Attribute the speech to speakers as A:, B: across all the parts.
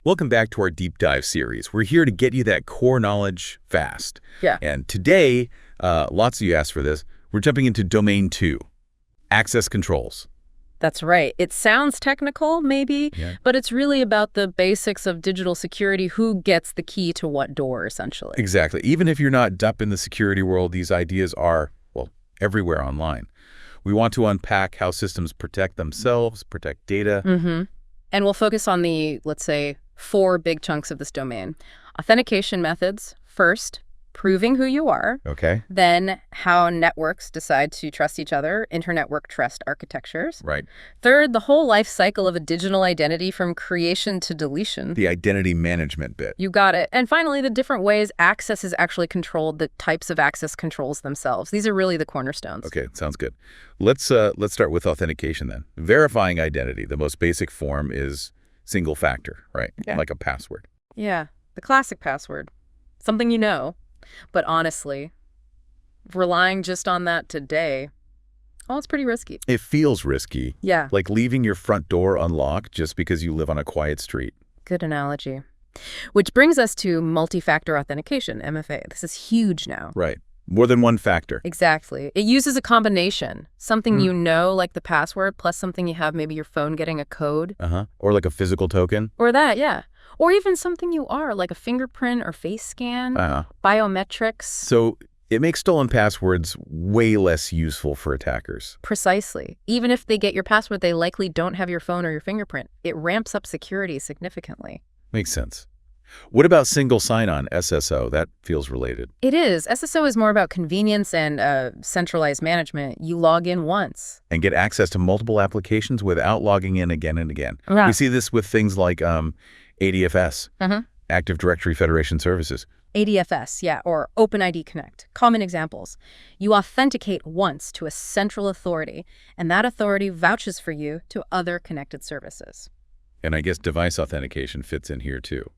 A: Welcome back to our deep dive series. We're here to get you that core knowledge fast.
B: Yeah.
A: And today, lots of you asked for this, we're jumping into Domain 2, access controls.
B: That's right. It sounds technical, maybe,
A: Yeah.
B: but it's really about the basics of digital security, who gets the key to what door, essentially.
A: Exactly. Even if you're not up in the security world, these ideas are, well, everywhere online. We want to unpack how systems protect themselves, protect data.
B: Mm-hmm. And we'll focus on the, let's say, 4 big chunks of this domain. Authentication methods, first, proving who you are.
A: Okay.
B: Then how networks decide to trust each other, internetwork trust architectures.
A: Right.
B: Third, the whole life cycle of a digital identity from creation to deletion.
A: The identity management bit.
B: You got it. And finally, the different ways access is actually controlled, the types of access controls themselves. These are really the cornerstones.
A: Okay, sounds good. Let's start with authentication then. Verifying identity, the most basic form is single factor, right?
B: Yeah.
A: Like a password.
B: Yeah, the classic password. Something you know. But honestly, relying just on that today, it's pretty risky.
A: It feels risky.
B: Yeah.
A: Like leaving your front door unlocked just because you live on a quiet street.
B: Good analogy. Which brings us to multi-factor authentication, MFA. This is huge now.
A: Right. More than one factor.
B: Exactly. It uses a combination. Something you know, like the password, plus something you have, maybe your phone getting a code.
A: Or like a physical token.
B: Or that, yeah. Or even something you are, like a fingerprint or face scan, biometrics.
A: So it makes stolen passwords way less useful for attackers.
B: Precisely. Even if they get your password, they likely don't have your phone or your fingerprint. It ramps up security significantly.
A: Makes sense. What about single sign-on, SSO? That feels related.
B: It is. SSO is more about convenience and centralized management. You log in once.
A: And get access to multiple applications without logging in again and again.
B: Yeah.
A: We see this with things like ADFS, Active Directory Federation Services.
B: ADFS, yeah, or OpenID Connect. Common examples. You authenticate once to a central authority, and that authority vouches for you to other connected services.
A: And I guess device authentication fits in here too,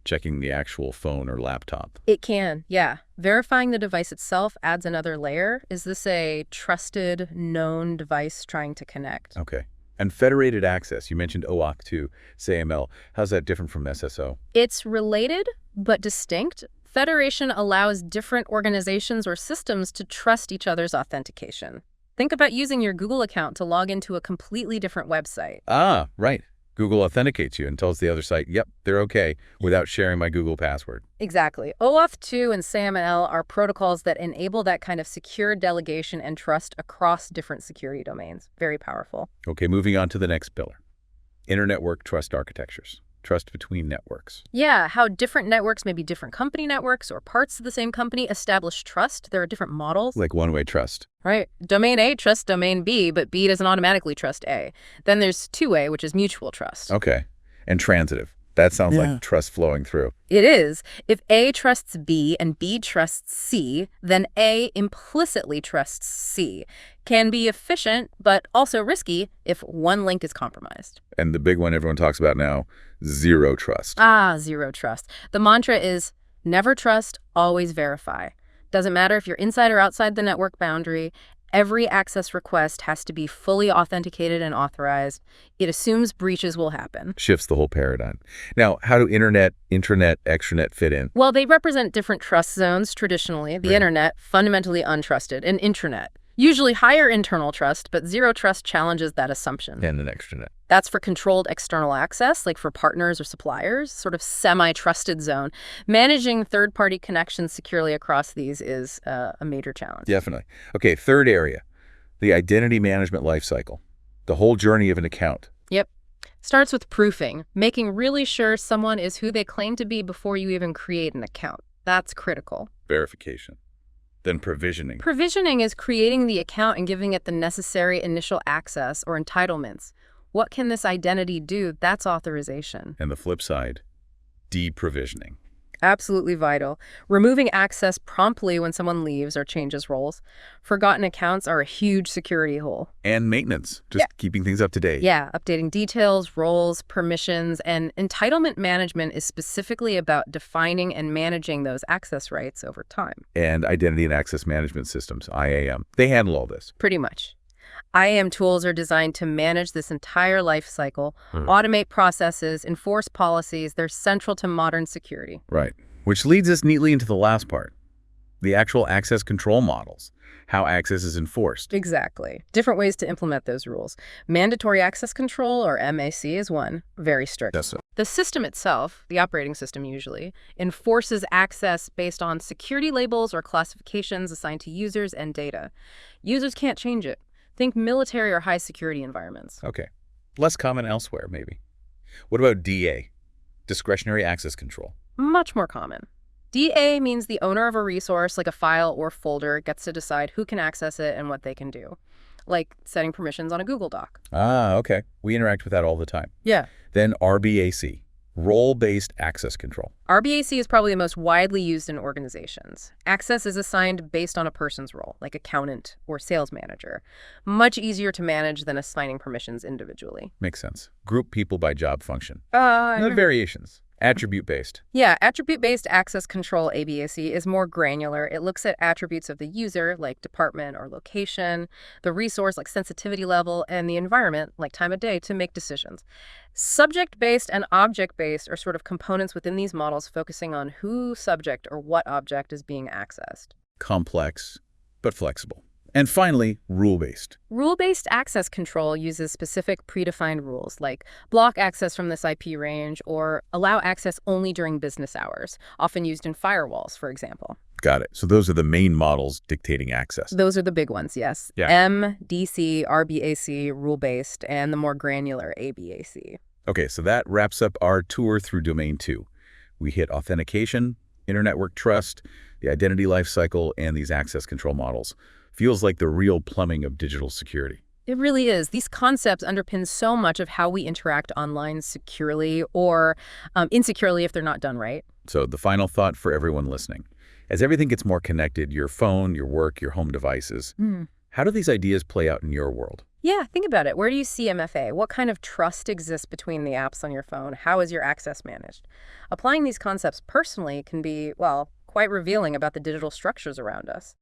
A: checking the actual phone or laptop.
B: It can, yeah. Verifying the device itself adds another layer. Is this a trusted, known device trying to connect?
A: Okay. And federated access, you mentioned OAuth 2, SAML. How's that different from SSO?
B: It's related, but distinct. Federation allows different organizations or systems to trust each other's authentication. Think about using your Google account to log into a completely different website.
A: Ah, right. Google authenticates you and tells the other site, yep, they're okay, without sharing my Google password.
B: Exactly. OAuth 2 and SAML are protocols that enable that kind of secure delegation and trust across different security domains. Very powerful.
A: Okay, moving on to the next pillar. Internetwork trust architectures. Trust between networks.
B: Yeah, how different networks, maybe different company networks or parts of the same company, establish trust. There are different models.
A: Like one-way trust.
B: Right. Domain A trusts domain B, but B doesn't automatically trust A. Then there's two-way, which is mutual trust.
A: Okay. And transitive. That sounds like trust flowing through.
B: It is. If A trusts B and B trusts C, then A implicitly trusts C. Can be efficient, but also risky if one link is compromised.
A: And the big one everyone talks about now, zero trust.
B: Zero trust. The mantra is never trust, always verify. Doesn't matter if you're inside or outside the network boundary. Every access request has to be fully authenticated and authorized. It assumes breaches will happen.
A: Shifts the whole paradigm. Now, how do internet, intranet, extranet fit in?
B: Well, they represent different trust zones traditionally. The internet, fundamentally untrusted, and intranet. Usually higher internal trust, but zero trust challenges that assumption.
A: And an extranet.
B: That's for controlled external access, like for partners or suppliers, sort of semi-trusted zone. Managing third-party connections securely across these is a major challenge.
A: Definitely. Okay, third area, the identity management lifecycle, the whole journey of an account.
B: Yep. Starts with proofing, making really sure someone is who they claim to be before you even create an account. That's critical.
A: Verification. Then provisioning.
B: Provisioning is creating the account and giving it the necessary initial access or entitlements. What can this identity do? That's authorization.
A: And the flip side, deprovisioning.
B: Absolutely vital. Removing access promptly when someone leaves or changes roles. Forgotten accounts are a huge security hole.
A: And maintenance, just keeping things up to date.
B: Yeah, updating details, roles, permissions, and entitlement management is specifically about defining and managing those access rights over time.
A: And identity and access management systems, IAM, they handle all this.
B: Pretty much. IAM tools are designed to manage this entire life cycle, automate processes, enforce policies. They're central to modern security.
A: Right. Which leads us neatly into the last part, the actual access control models, how access is enforced.
B: Exactly. Different ways to implement those rules. Mandatory access control, or MAC, is one. Very strict.
A: Yes, sir.
B: The system itself, the operating system usually, enforces access based on security labels or classifications assigned to users and data. Users can't change it. Think military or high security environments.
A: Okay. Less common elsewhere, maybe. What about DA, discretionary access control?
B: Much more common. DA means the owner of a resource, like a file or folder, gets to decide who can access it and what they can do, like setting permissions on a Google Doc.
A: Ah, okay. We interact with that all the time.
B: Yeah.
A: Then RBAC, role-based access control.
B: RBAC is probably the most widely used in organizations. Access is assigned based on a person's role, like accountant or sales manager. Much easier to manage than assigning permissions individually.
A: Makes sense. Group people by job function. The variations. Attribute-based.
B: Yeah, attribute-based access control, ABAC, is more granular. It looks at attributes of the user, like department or location, the resource, like sensitivity level, and the environment, like time of day, to make decisions. Subject-based and object-based are sort of components within these models focusing on who subject or what object is being accessed.
A: Complex, but flexible. And finally, rule-based.
B: Rule-based access control uses specific predefined rules, like block access from this IP range or allow access only during business hours, often used in firewalls, for example.
A: Got it. So those are the main models dictating access.
B: Those are the big ones, yes.
A: Yeah.
B: M, DC, RBAC, rule-based, and the more granular ABAC.
A: Okay, so that wraps up our tour through Domain 2. We hit authentication, internetwork trust, the identity lifecycle, and these access control models. Feels like the real plumbing of digital security.
B: It really is. These concepts underpin so much of how we interact online securely or insecurely if they're not done right.
A: So the final thought for everyone listening. As everything gets more connected, your phone, your work, your home devices, how do these ideas play out in your world?
B: Yeah, think about it. Where do you see MFA? What kind of trust exists between the apps on your phone? How is your access managed? Applying these concepts personally can be, well, quite revealing about the digital structures around us.